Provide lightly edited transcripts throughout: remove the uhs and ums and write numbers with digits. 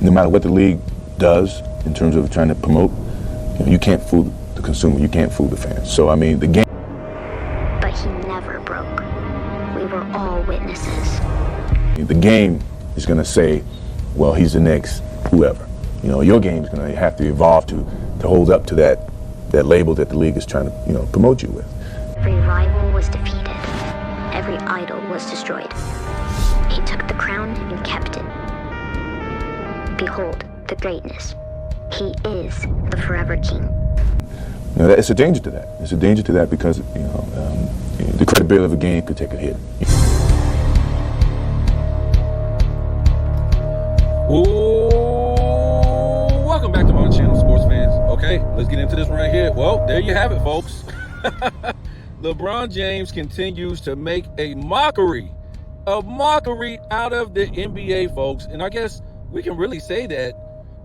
no matter what the league does in terms of trying to promote, you can't fool the consumer, you can't fool the fans. So, I mean, the game... But he never broke. We were all witnesses. The game is going to say, well, he's the next whoever. Your game is going to have to evolve to hold up to that label that the league is trying to, promote you with. Every rival was defeated. Every idol was destroyed. He took the crown and kept it. Behold the greatness. He is the forever king. It's a danger to that. It's a danger to that because, the credibility of a game could take a hit. Ooh, welcome back to my channel, sports fans. Okay, let's get into this right here. Well, there you have it, folks. LeBron James continues to make a mockery out of the NBA, folks. And I guess we can really say that,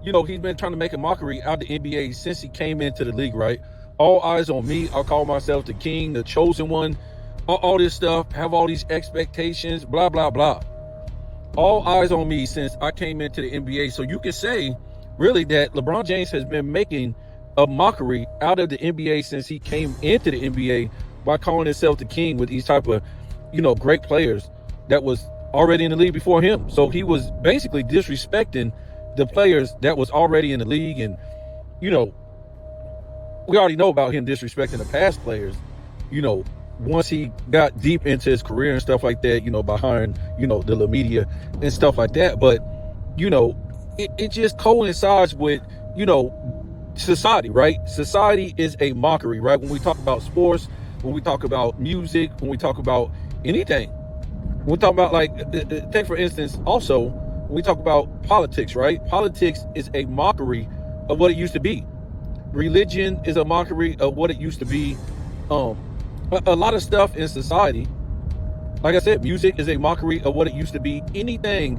he's been trying to make a mockery out of the NBA since he came into the league, right? All eyes on me. I call myself the king, the chosen one, all this stuff, have all these expectations, blah, blah, blah. All eyes on me since I came into the NBA. So you can say, really, that LeBron James has been making a mockery out of the NBA since he came into the NBA by calling himself the king with these type of, great players that was already in the league before him. So he was basically disrespecting the players that was already in the league. And, we already know about him disrespecting the past players, once he got deep into his career and stuff like that, behind, the media and stuff like that. But, it just coincides with, society, right? Society is a mockery, right? When we talk about sports, when we talk about music, when we talk about anything, when we talk about, take for instance, also, when we talk about politics, right? Politics is a mockery of what it used to be. Religion is a mockery of what it used to be. A lot of stuff in society, like I said, music is a mockery of what it used to be. Anything,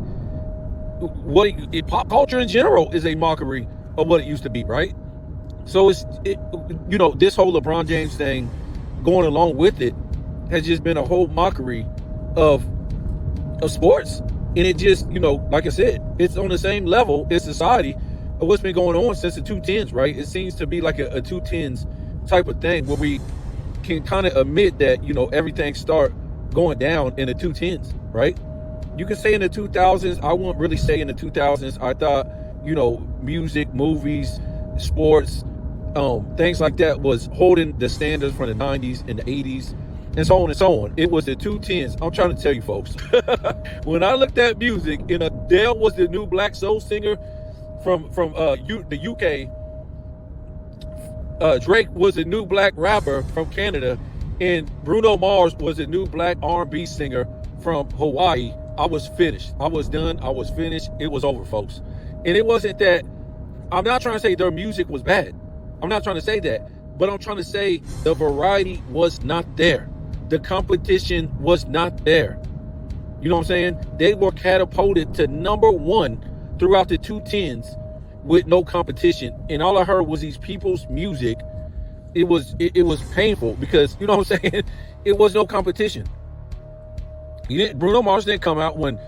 pop culture in general is a mockery of what it used to be, right? So this whole LeBron James thing, going along with it, has just been a whole mockery of sports. And it just, like I said, it's on the same level in society of what's been going on since the 2010s, right? It seems to be like a 2010s type of thing where we can kind of admit that, everything start going down in the 2010s, right? You can say in the 2000s, I won't really say in the 2000s. I thought, music, movies, sports, things like that was holding the standards from the 90s and the 80s and so on and so on. It was the 2010s. I'm trying to tell you folks, when I looked at music and Adele was the new black soul singer from the UK, Drake was a new black rapper from Canada, and Bruno Mars was a new black R&B singer from Hawaii. I was finished. I was done. I was finished. It was over, folks. And it wasn't that, I'm not trying to say their music was bad. I'm not trying to say that. But I'm trying to say the variety was not there. The competition was not there. You know what I'm saying? They were catapulted to #1 throughout the 2010s with no competition. And all I heard was these people's music. It was painful because, you know what I'm saying? It was no competition. Bruno Mars didn't come out when,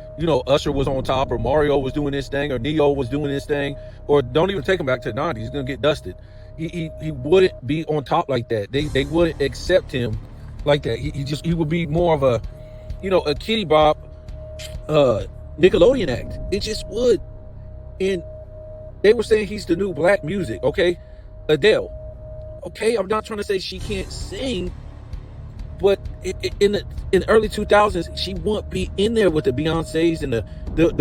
Usher was on top, or Mario was doing this thing, or Neo was doing this thing, or don't even take him back to the 90s. He's going to get dusted. He wouldn't be on top like that. They wouldn't accept him like that. He would be more of a, a Kitty Bop, Nickelodeon act. It just would. And they were saying he's the new black music, okay? Adele. Okay, I'm not trying to say she can't sing, but in the early 2000s, she wouldn't be in there with the Beyoncés and the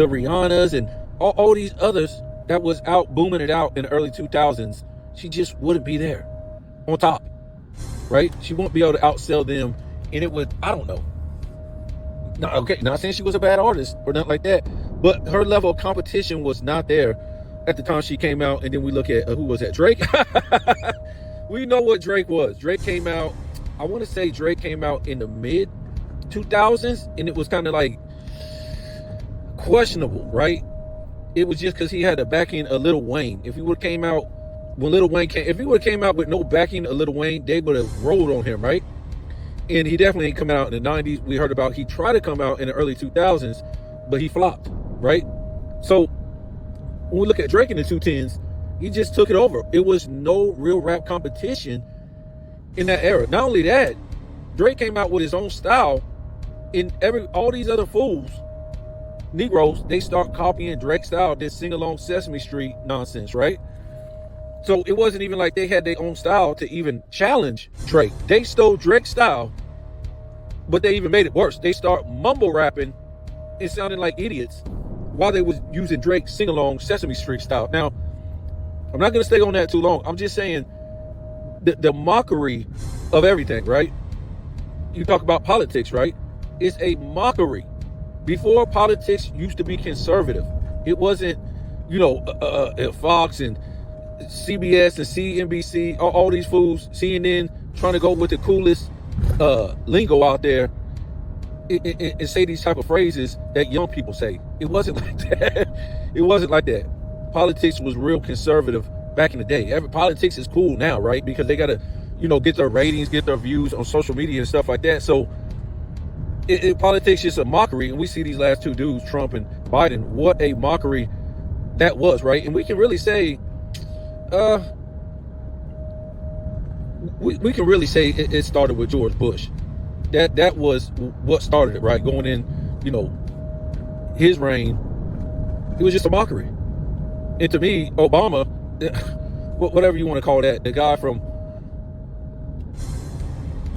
Rihannas and all these others that was out booming it out in the early 2000s. She just wouldn't be there on top, right? She won't be able to outsell them, and it would, I don't know. No, okay, not saying she was a bad artist or nothing like that, but her level of competition was not there at the time she came out. And then we look at, who was that? Drake? We know what Drake was. Drake came out, I want to say Drake came out in the mid 2000s, and it was kind of like questionable, right? It was just because he had a backing of Lil Wayne. If he would have came out when Lil Wayne came, if he would have came out with no backing of Lil Wayne, they would have rolled on him, right? And he definitely ain't come out in the 90s. We heard about he tried to come out in the early 2000s, but he flopped, right? So when we look at Drake in the 210s, he just took it over. It was no real rap competition in that era. Not only that, Drake came out with his own style, and all these other fools, Negroes, they start copying Drake's style, this sing-along Sesame Street nonsense, right? So it wasn't even like they had their own style to even challenge Drake. They stole Drake's style, but they even made it worse. They start mumble rapping and sounding like idiots while they was using Drake's sing-along Sesame Street style. Now, I'm not going to stay on that too long. I'm just saying the mockery of everything, right? You talk about politics, right? It's a mockery. Before, politics used to be conservative. It wasn't, Fox and CBS and CNBC, all these fools, CNN, trying to go with the coolest lingo out there and say these type of phrases that young people say. It wasn't like that. It wasn't like that. Politics was real conservative back in the day. Politics is cool now, right? Because they got to, get their ratings, get their views on social media and stuff like that. So politics is a mockery. And we see these last two dudes, Trump and Biden, what a mockery that was, right? And we can really say, we can really say it started with George Bush. That was what started it, right? Going in, his reign, it was just a mockery. And to me, Obama, whatever you want to call that, the guy from,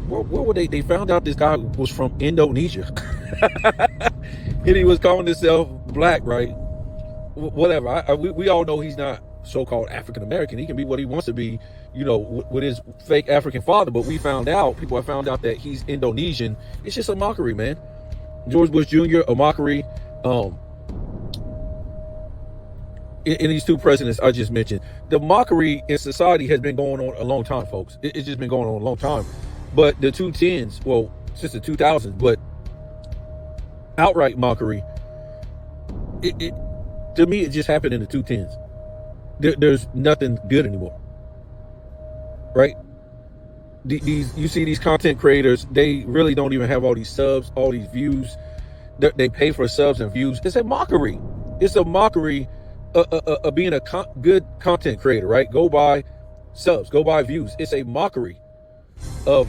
what were they found out this guy was from Indonesia. And he was calling himself black, right? Whatever. We all know he's not so-called African American. He can be what he wants to be, with his fake African father. But people have found out that he's Indonesian. It's just a mockery, man. George Bush Jr., a mockery. In these two presidents I just mentioned, the mockery in society has been going on a long time, folks. It's just been going on a long time. But the 210s, well, since the 2000s, but outright mockery, to me, it just happened in the 210s. There's nothing good anymore, right? You see these content creators, they really don't even have all these subs, all these views. They pay for subs and views. It's a mockery. It's a mockery of being a good content creator, right? Go buy subs, go buy views. It's a mockery of,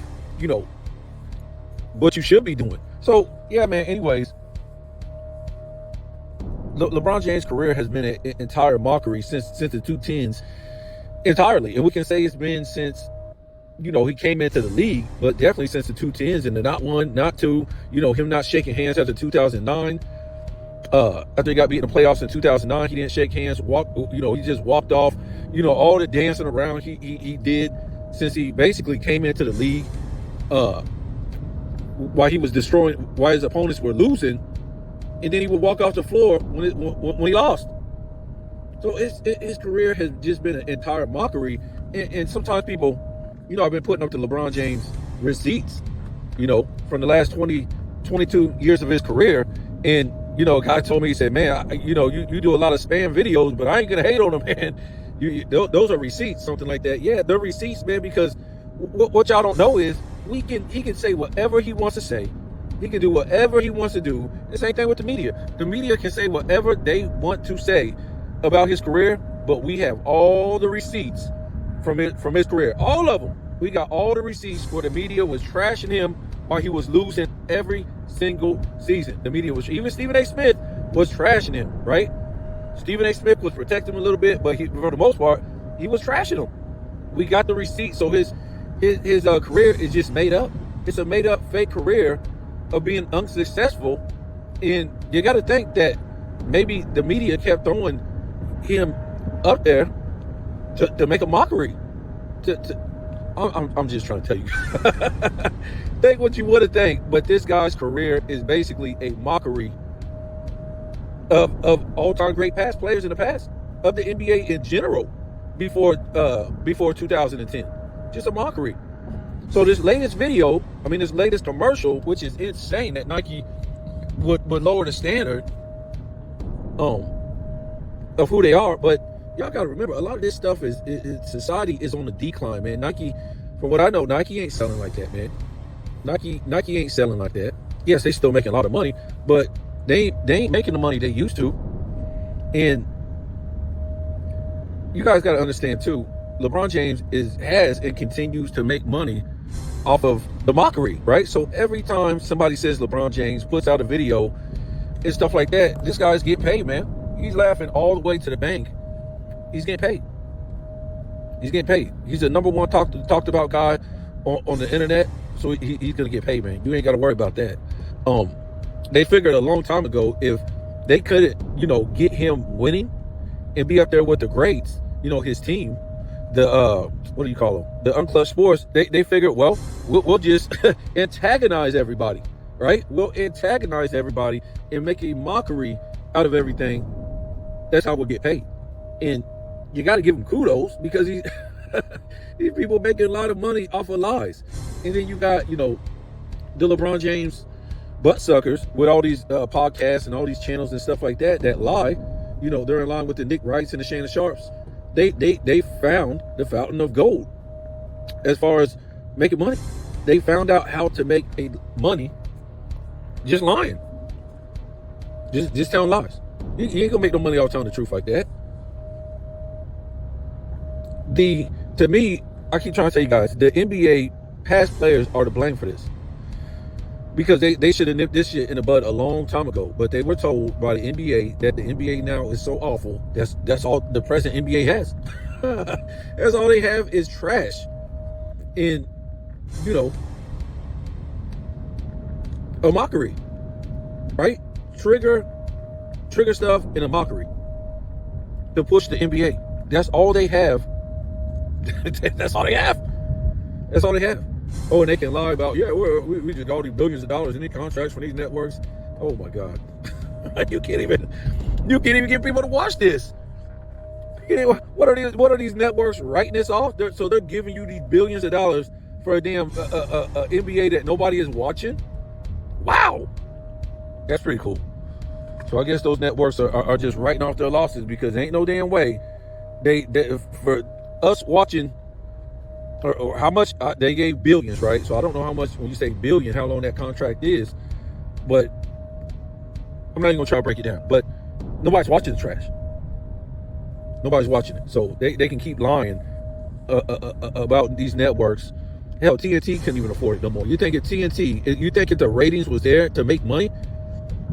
what you should be doing. So, yeah, man, anyways, LeBron James' career has been an entire mockery since the 210s entirely. And we can say it's been since, he came into the league, but definitely since the 210s, and the not one, not two, him not shaking hands after 2009. After he got beat in the playoffs in 2009, he didn't shake hands, he just walked off, all the dancing around he did since he basically came into the league, while he was destroying, while his opponents were losing, and then he would walk off the floor when he lost. So his career has just been an entire mockery. And sometimes people, I've been putting up the LeBron James receipts, from the last 22 years of his career. And, a guy told me, he said, man, you do a lot of spam videos, but I ain't going to hate on them, man. Those are receipts, something like that. Yeah, they're receipts, man, because what y'all don't know is he can say whatever he wants to say. He can do whatever he wants to do. The same thing with the media. The media can say whatever they want to say about his career, but we have all the receipts from his career. All of them. We got all the receipts where the media was trashing him while he was losing every single season. The media was, even Stephen A. Smith was trashing him, right? Stephen A. Smith was protecting him a little bit, but for the most part, he was trashing him. We got the receipts. So his career is just made up. It's a made up fake career of being unsuccessful. And you got to think that maybe the media kept throwing him up there to make a mockery. I'm just trying to tell you. Think what you want to think, but this guy's career is basically a mockery of all-time great past players in the past, of the NBA in general, before 2010. Just a mockery. So this latest video, this latest commercial, which is insane that Nike would lower the standard of who they are. But y'all got to remember, a lot of this stuff is society is on the decline, man. Nike, from what I know, Nike ain't selling like that, man. Nike ain't selling like that. Yes, they still making a lot of money, but they ain't making the money they used to. And you guys got to understand too, LeBron James has and continues to make money off of the mockery, right? So every time somebody says LeBron James puts out a video and stuff like that, this guy's getting paid, man. He's laughing all the way to the bank. He's getting paid. He's getting paid. He's the number one talked about guy on the internet, so he's gonna get paid, man. You ain't got to worry about that. They figured a long time ago if they couldn't, get him winning and be up there with the greats, his team, the what do you call them, the Unclutch Sports, they figured, well, we'll just antagonize everybody, right? We'll antagonize everybody and make a mockery out of everything. That's how we'll get paid. And you got to give him kudos because these people making a lot of money off of lies. And then you got, the LeBron James butt suckers with all these podcasts and all these channels and stuff like that lie. They're in line with the Nick Wrights and the Shannon Sharps. They found the fountain of gold as far as making money. They found out how to make money just lying, just telling lies. You ain't gonna make no money off telling the truth like that. To me, I keep trying to tell you guys, the NBA past players are to blame for this. Because they should have nipped this shit in the bud a long time ago. But they were told by the NBA that the NBA now is so awful. That's all the present NBA has. That's all they have is trash. And, a mockery. Right? Trigger stuff in a mockery. To push the NBA. That's all they have. That's all they have. That's all they have. Oh, and they can lie about, we just got all these billions of dollars in these contracts for these networks. Oh my God. You can't even get people to watch this. What are these networks writing this off? So they're giving you these billions of dollars for a damn NBA that nobody is watching? Wow. That's pretty cool. So I guess those networks are just writing off their losses because there ain't no damn way they for us watching or how much they gave billions, right? So I don't know how much, when you say billion, how long that contract is, but I'm not even gonna try to break it down. But nobody's watching the trash. Nobody's watching it, so they can keep lying about these networks. Hell, TNT couldn't even afford it no more. You think if the ratings was there to make money,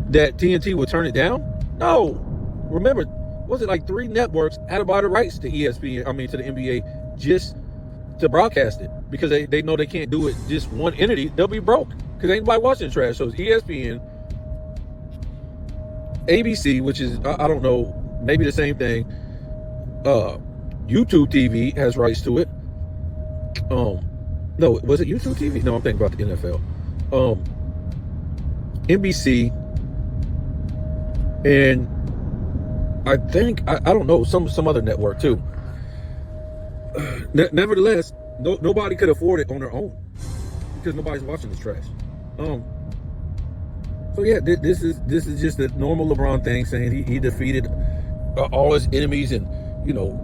that TNT would turn it down? No. Remember, was it like 3 networks had to buy the rights to ESPN? To the NBA just to broadcast it because they know they can't do it just one entity. They'll be broke because ain't nobody watching trash. So it's ESPN, ABC, which is I don't know, maybe the same thing. YouTube TV has rights to it. No, was it YouTube TV? No, I'm thinking about the NFL. NBC, and I think I don't know, some other network too. Nevertheless, nobody could afford it on their own because nobody's watching this trash. So yeah, this is just a normal LeBron thing, saying he defeated all his enemies and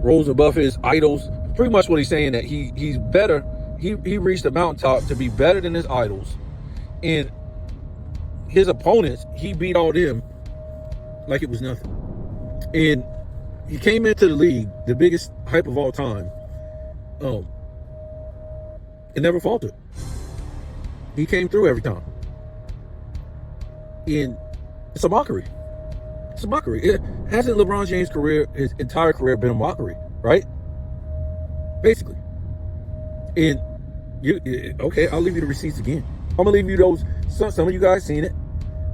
rose above his idols. Pretty much what he's saying, that he's better. He reached the mountaintop to be better than his idols, and his opponents, he beat all them like it was nothing. And he came into the league, the biggest hype of all time. It never faltered. He came through every time. And it's a mockery. It's a mockery. Hasn't LeBron James' career, his entire career, been a mockery, right? Basically. And okay, I'll leave you the receipts again. I'm gonna leave you those. Some of you guys seen it.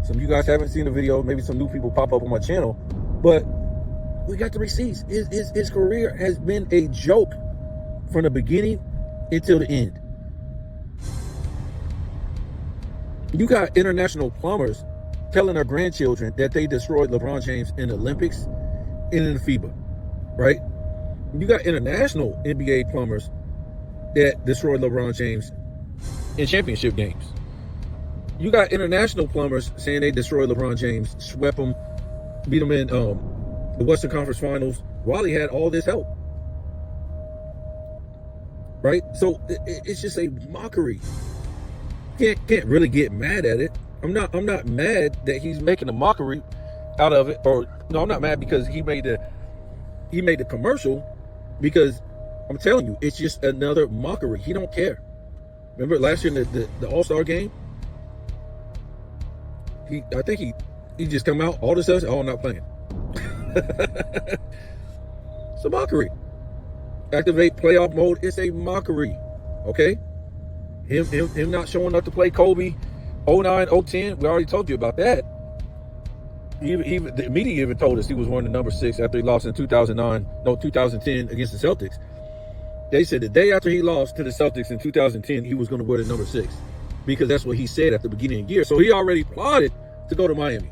Some of you guys haven't seen the video. Maybe some new people pop up on my channel. But we got the receipts. His career has been a joke from the beginning until the end. You got international plumbers telling their grandchildren that they destroyed LeBron James in the Olympics and in the FIBA, right? You got international NBA plumbers that destroyed LeBron James in championship games. You got international plumbers saying they destroyed LeBron James, swept him, beat him in the Western Conference Finals while he had all this help, right? So it's just a mockery. Can't really get mad at it. I'm not mad that he's making a mockery out of it, or no, I'm not mad because he made the commercial because I'm telling you, it's just another mockery. He don't care. Remember last year in the All-Star game? I think he just come out, all this stuff, oh, I'm not playing. It's a mockery. Activate playoff mode, it's a mockery. Okay? Him not showing up to play Kobe 09, 010, we already told you about that. The media even told us he was wearing the number 6 after he lost in 2010 against the Celtics. They said the day after he lost to the Celtics in 2010, he was going to wear the number 6 because that's what he said at the beginning of the year. So he already plotted to go to Miami.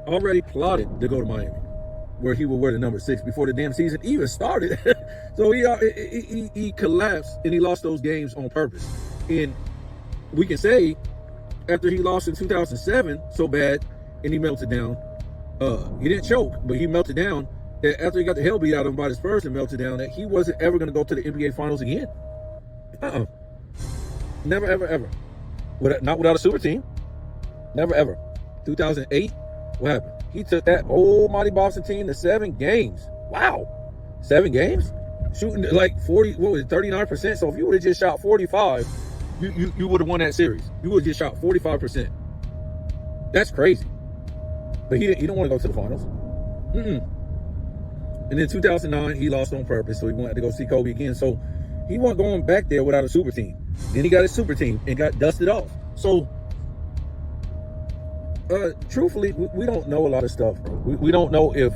Already plotted to go to Miami, where he would wear the number 6 before the damn season even started. So he collapsed and he lost those games on purpose. And we can say after he lost in 2007 so bad and he melted down, he didn't choke, but he melted down. That after he got the hell beat out of him by the Spurs and melted down, that he wasn't ever going to go to the NBA Finals again. Never, ever, ever. Not without a super team. Never, ever. 2008, what happened? He took that old mighty Boston team to 7 games. Wow. 7 games? Shooting like 39%. So if you would have just shot 45, you would have won that series. You would have just shot 45%. That's crazy. But he don't want to go to the finals. And in 2009, he lost on purpose, so he wanted to go see Kobe again. So he wasn't going back there without a super team. Then he got a super team and got dusted off. So, truthfully, we don't know a lot of stuff, bro. We don't know if,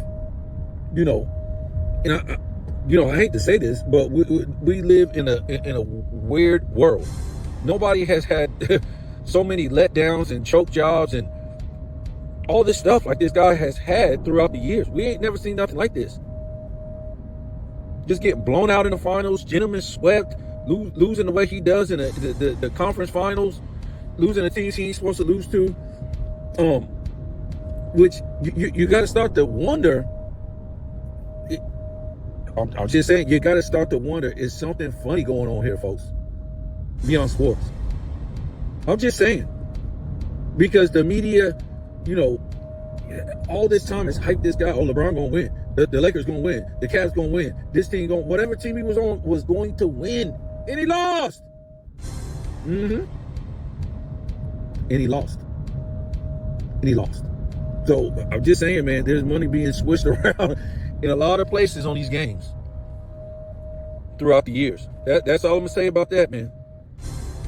and I hate to say this, but we live in a weird world. Nobody has had so many letdowns and choke jobs and all this stuff like this guy has had throughout the years. We ain't never seen nothing like this. Just getting blown out in the finals, gentlemen swept, losing the way he does in the conference finals, losing the teams he ain't supposed to lose to. Which you got to start to wonder. I'm just saying, you got to start to wonder, is something funny going on here, folks? Beyond sports. I'm just saying. Because the media, all this time has hyped this guy. Oh, LeBron gonna win. The Lakers gonna win. The Cavs gonna win. This team whatever team he was on was going to win, and he lost. And he lost. So I'm just saying, man, there's money being switched around in a lot of places on these games throughout the years. That's all I'm gonna say about that, man.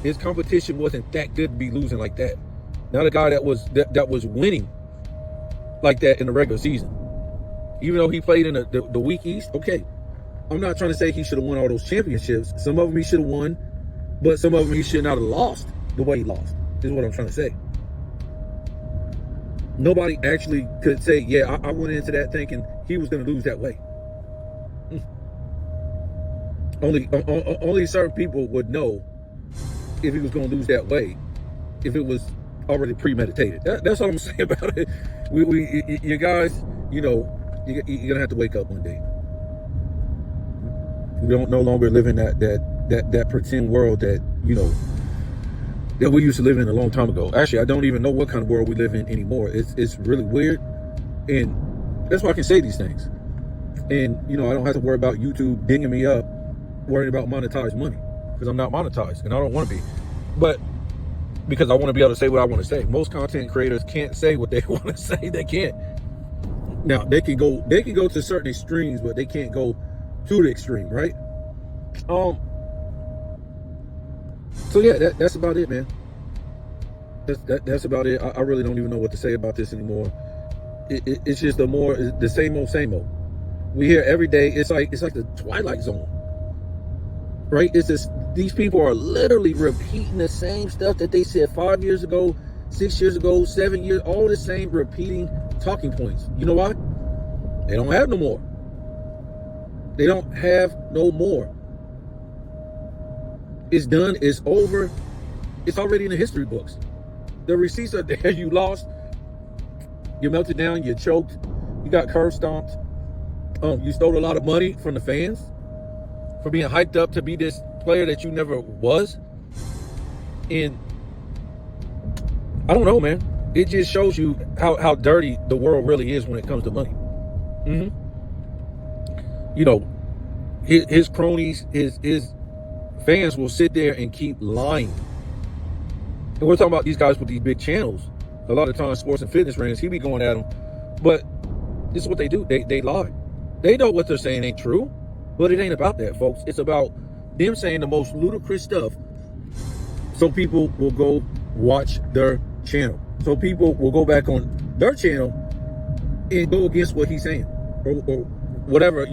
His competition wasn't that good to be losing like that. Not a guy that was winning like that in the regular season. Even though he played in the weak East, okay. I'm not trying to say he should have won all those championships. Some of them he should have won, but some of them he should not have lost the way he lost, is what I'm trying to say. Nobody actually could say, yeah, I went into that thinking he was going to lose that way. Only certain people would know if he was going to lose that way, if it was already premeditated. That's all I'm saying about it. You guys, you're gonna have to wake up one day. We don't no longer live in that pretend world that that we used to live in a long time ago. Actually, I don't even know what kind of world we live in anymore. It's really weird, and that's why I can say these things. And I don't have to worry about YouTube dinging me up, worrying about monetized money, because I'm not monetized and I don't want to be. But because I want to be able to say what I want to say. Most content creators can't say what they want to say. They can't. Now they can go to certain extremes, but they can't go to the extreme, right? So yeah, that's about it, man. That's about it. I really don't even know what to say about this anymore. It's just the same old. We hear every day. It's like the Twilight Zone, right? It's just these people are literally repeating the same stuff that they said 5 years ago, 6 years ago, 7 years, all the same repeating talking points. You know why? They don't have no more. They don't have no more. It's done. It's over. It's already in the history books. The receipts are there. You lost. You melted down. You choked. You got curb stomped. You stole a lot of money from the fans for being hyped up to be this player that you never was. And I don't know, man. It just shows you how dirty the world really is when it comes to money. his cronies, his fans will sit there and keep lying. And we're talking about these guys with these big channels. A lot of times, sports and fitness rants, he be going at them. But this is what they do. They lie. They know what they're saying ain't true. But it ain't about that, folks. It's about them saying the most ludicrous stuff so people will go watch their channel. So people will go back on their channel and go against what he's saying. Or whatever,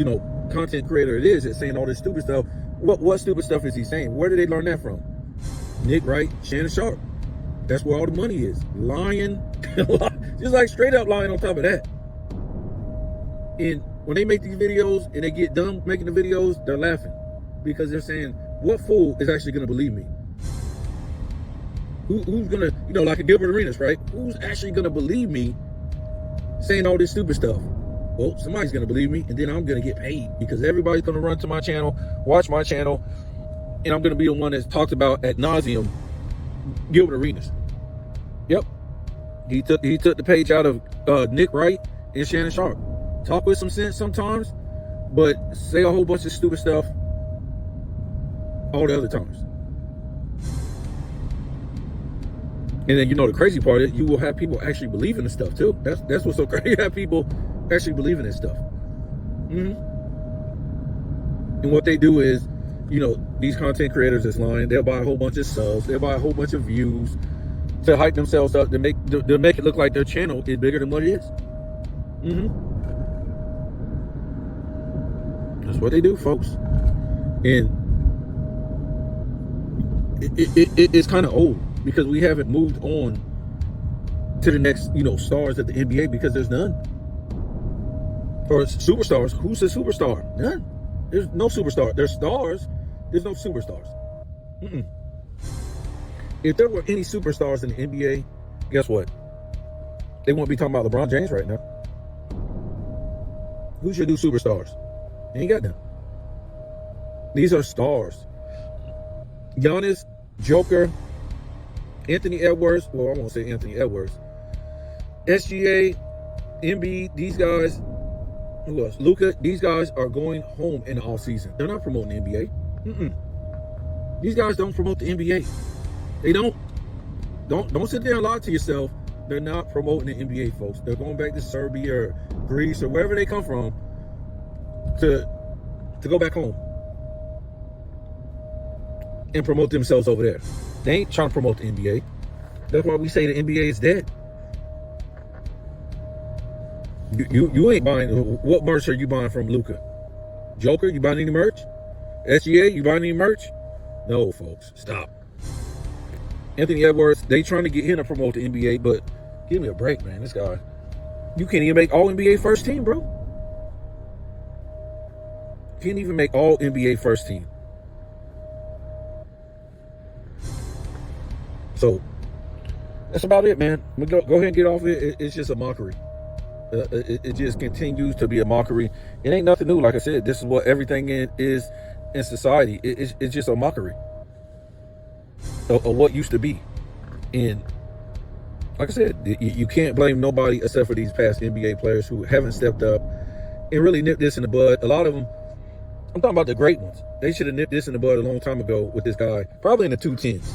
content creator it is that's saying all this stupid stuff. What stupid stuff is he saying? Where did they learn that from? Nick Wright, Shannon Sharp. That's where all the money is. Lying. Just like straight up lying on top of that. And when they make these videos and they get done making the videos, they're laughing. Because they're saying, what fool is actually going to believe me? Who's going to, like a Gilbert Arenas, right? Who's actually going to believe me saying all this stupid stuff? Well, somebody's going to believe me, and then I'm going to get paid because everybody's going to run to my channel, watch my channel, and I'm going to be the one that's talked about ad nauseum Gilbert Arenas. Yep. He took the page out of Nick Wright and Shannon Sharp. Talk with some sense sometimes, but say a whole bunch of stupid stuff all the other times. And then the crazy part is you will have people actually believe in this stuff too. That's what's so crazy. You have people actually believe in this stuff. And what they do is, these content creators that's lying, they'll buy a whole bunch of subs, they'll buy a whole bunch of views to hype themselves up, to make it look like their channel is bigger than what it is. That's what they do, folks. And it's kind of old because we haven't moved on to the next, stars at the NBA because there's none. Or superstars. Who's a superstar? None. There's no superstar. There's stars. There's no superstars. If there were any superstars in the NBA, guess what? They won't be talking about LeBron James right now. Who's your new superstars? You ain't got them. These are stars. Giannis, Joker, Anthony Edwards. Well, I won't say Anthony Edwards. SGA, Embiid, these guys. Who else? Luka. These guys are going home in the off season. They're not promoting the NBA. These guys don't promote the NBA. They don't. Don't sit there and lie to yourself. They're not promoting the NBA, folks. They're going back to Serbia or Greece or wherever they come from to go back home and promote themselves over there. They ain't trying to promote the NBA. That's why we say the NBA is dead. You ain't buying. What merch are you buying from Luka? Joker, you buying any merch? SGA, you buying any merch? No, folks, stop. Anthony Edwards, they trying to get him to promote the NBA, but give me a break, man. This guy, you can't even make all NBA first team, bro. Can't even make all NBA first team. So that's about it, man. Go ahead and get off it. It's just a mockery. It just continues to be a mockery. It ain't nothing new. Like I said, this is what everything is in society. It's just a mockery of what used to be. And like I said, you can't blame nobody except for these past NBA players who haven't stepped up and really nipped this in the bud. A lot of them, I'm talking about the great ones. They should have nipped this in the bud a long time ago with this guy, probably in the 210s.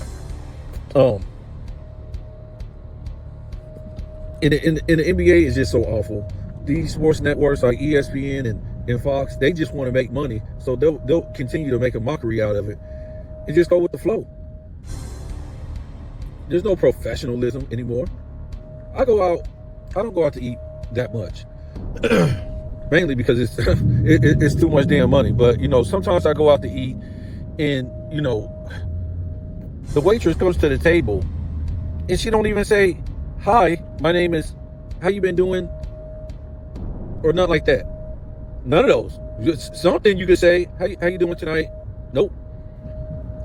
And the NBA is just so awful. These sports networks like ESPN and Fox, they just want to make money. So they'll continue to make a mockery out of it and just go with the flow. There's no professionalism anymore. I don't go out to eat that much. Mainly because it's too much damn money. But, sometimes I go out to eat and, the waitress comes to the table and she don't even say, "Hi, my name is, how you been doing?" Or nothing like that. None of those. Just something you could say, how you doing tonight? Nope.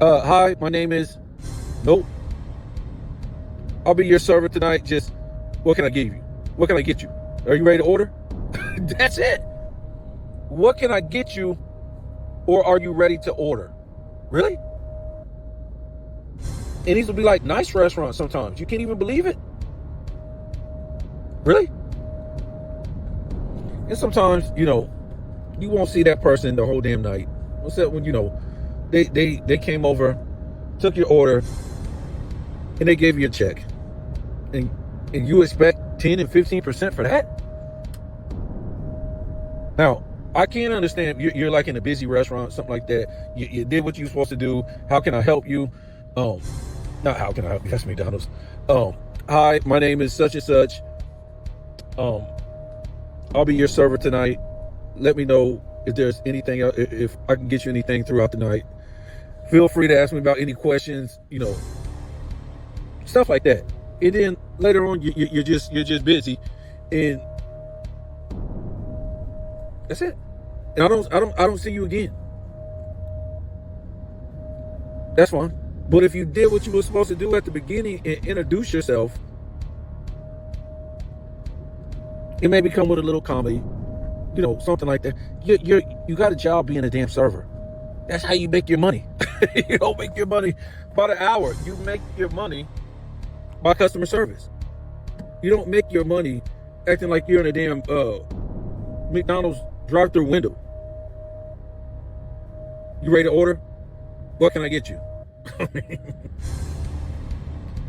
Hi, my name is, nope. I'll be your server tonight. Just, what can I give you? What can I get you? Are you ready to order? That's it. What can I get you? Or are you ready to order? Really? And these will be like nice restaurants sometimes. You can't even believe it. Really? And sometimes, you won't see that person the whole damn night. What's that when, they came over, took your order, and they gave you a check. And you expect 10 and 15% for that? Now, I can't understand. You're like in a busy restaurant, something like that. You did what you were supposed to do. How can I help you? Not how can I help you? That's McDonald's. Hi, my name is such and such. I'll be your server tonight. Let me know if there's anything, if I can get you anything throughout the night. Feel free to ask me about any questions, stuff like that. And then later on, you're just busy, and that's it. And I don't see you again. That's fine. But if you did what you were supposed to do at the beginning and introduce yourself, it may become with a little comedy, something like that. You got a job being a damn server. That's how you make your money. You don't make your money by the hour. You make your money by customer service. You don't make your money acting like you're in a damn McDonald's drive-through window. You ready to order? What can I get you?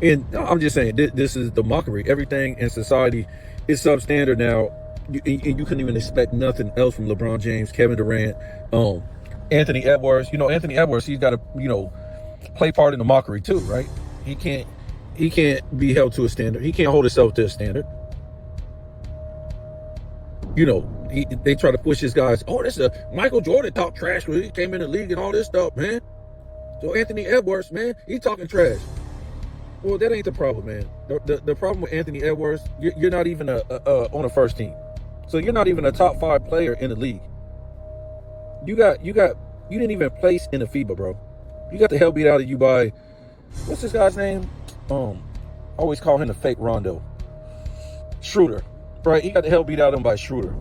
And I'm just saying, this is the mockery. Everything in society is substandard now. You couldn't even expect nothing else from LeBron James, Kevin Durant, Anthony Edwards. Anthony Edwards, he's got to, play part in the mockery too, right? He can't be held to a standard. He can't hold himself to a standard. They try to push his guys. Oh, this is Michael Jordan talk trash when he came in the league and all this stuff, man. So Anthony Edwards, man, he talking trash. Well, that ain't the problem, man. The problem with Anthony Edwards, you're not even on a first team. So you're not even a top 5 player in the league. You didn't even place in the FIBA, bro. You got the hell beat out of you by, what's this guy's name? Always call him the fake Rondo. Schroeder, right? He got the hell beat out of him by Schroeder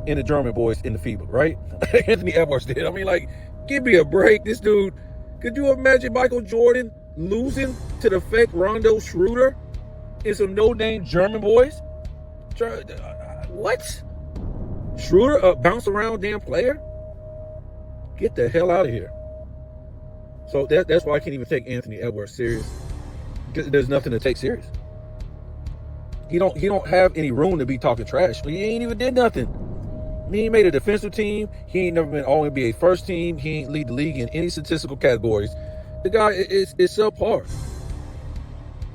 and the German boys in the FIBA, right? Anthony Edwards did. I mean, like, give me a break. This dude, could you imagine Michael Jordan losing to the fake Rondo Schroeder and some no-name German boys? What? Schroeder, a bounce around damn player? Get the hell out of here. So that's why I can't even take Anthony Edwards serious. There's nothing to take serious. He don't have any room to be talking trash. He ain't even did nothing. He ain't made a defensive team. He ain't never been All-NBA first team. He ain't lead the league in any statistical categories. The guy is subpar.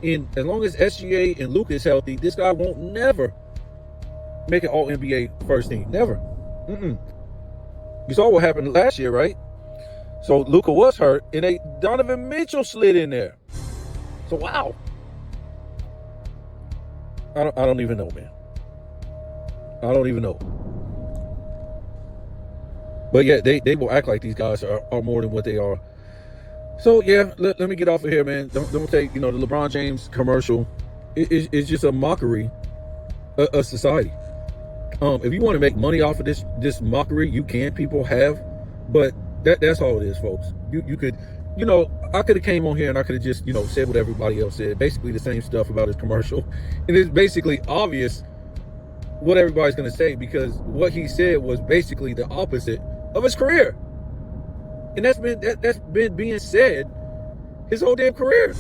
And as long as SGA and Luka is healthy, this guy won't never make an All-NBA first team. Never. You saw what happened last year, right? So Luka was hurt, and Donovan Mitchell slid in there. So wow. I don't even know, man. I don't even know. But yeah, they will act like these guys are more than what they are. So yeah, let me get off of here, man. Don't take the LeBron James commercial. It's just a mockery of society. If you want to make money off of this mockery, you can. People have, but that's all it is, folks. You could, I could have came on here and I could have just said what everybody else said, basically the same stuff about his commercial, and it's basically obvious what everybody's gonna say because what he said was basically the opposite of his career, and that's been being said his whole damn career.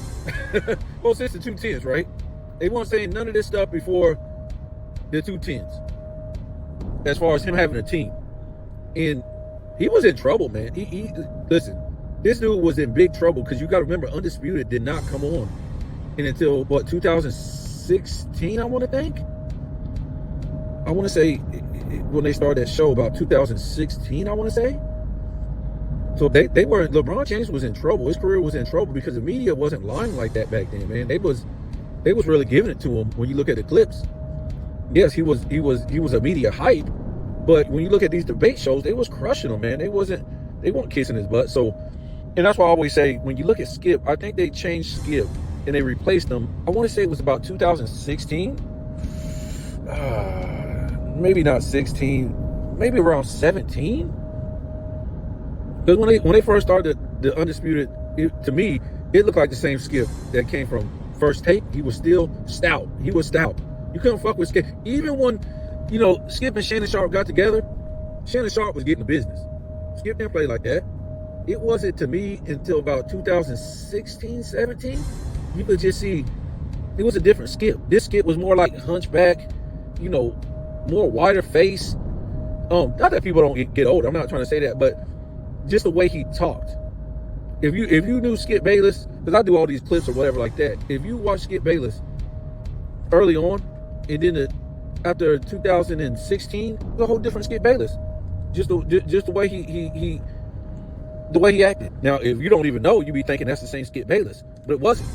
Well, since the 210s, right? They weren't saying none of this stuff before the 210s. As far as him having a team, and he was in trouble, man. He listen, this dude was in big trouble because you got to remember, Undisputed did not come on until 2016, I want to think. I want to say when they started that show about 2016, I want to say. So they were, LeBron James was in trouble. His career was in trouble because the media wasn't lying like that back then, man. They was really giving it to him when you look at the clips. Yes, he was a media hype, but when you look at these debate shows, they was crushing him, man. They weren't kissing his butt. So, and that's why I always say, when you look at Skip, I think they changed Skip and they replaced him. I want to say it was about 2016. Maybe not 16, maybe around 17. Because when they first started the Undisputed, to me, it looked like the same Skip that came from First Take. He was still stout. He was stout. You couldn't fuck with Skip. Even when, Skip and Shannon Sharp got together, Shannon Sharp was getting the business. Skip didn't play like that. it wasn't to me until about 2016, 17. You could just see it was a different Skip. This Skip was more like hunchback, you know, more wider face. Not that people don't get old. I'm not trying to say that, but just the way he talked. If you knew Skip Bayless, because I do all these clips or whatever like that. If you watch Skip Bayless early on, and then after 2016, it was a whole different Skip Bayless. Just the way the way he acted. Now, if you don't even know, you be thinking that's the same Skip Bayless, but it wasn't.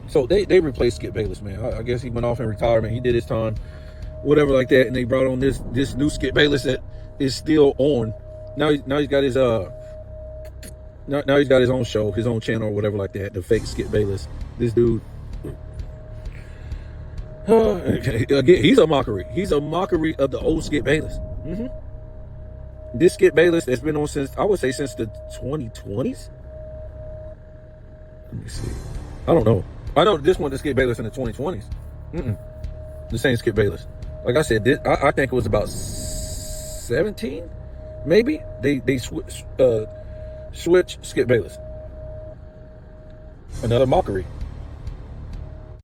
So they replaced Skip Bayless, man. I guess he went off in retirement. He did his time, whatever like that, and they brought on this new Skip Bayless that is still on. Now he's got his now he's got his own show, his own channel or whatever like that. The fake Skip Bayless. This dude. Again, he's a mockery. He's a mockery of the old Skip Bayless. This Skip Bayless that's been on since, I would say, since the 2020s. Let me see. I don't know. I know this one, the Skip Bayless in the 2020s. The same Skip Bayless. Like I said, I think it was about 17, maybe. They switch Skip Bayless. Another mockery.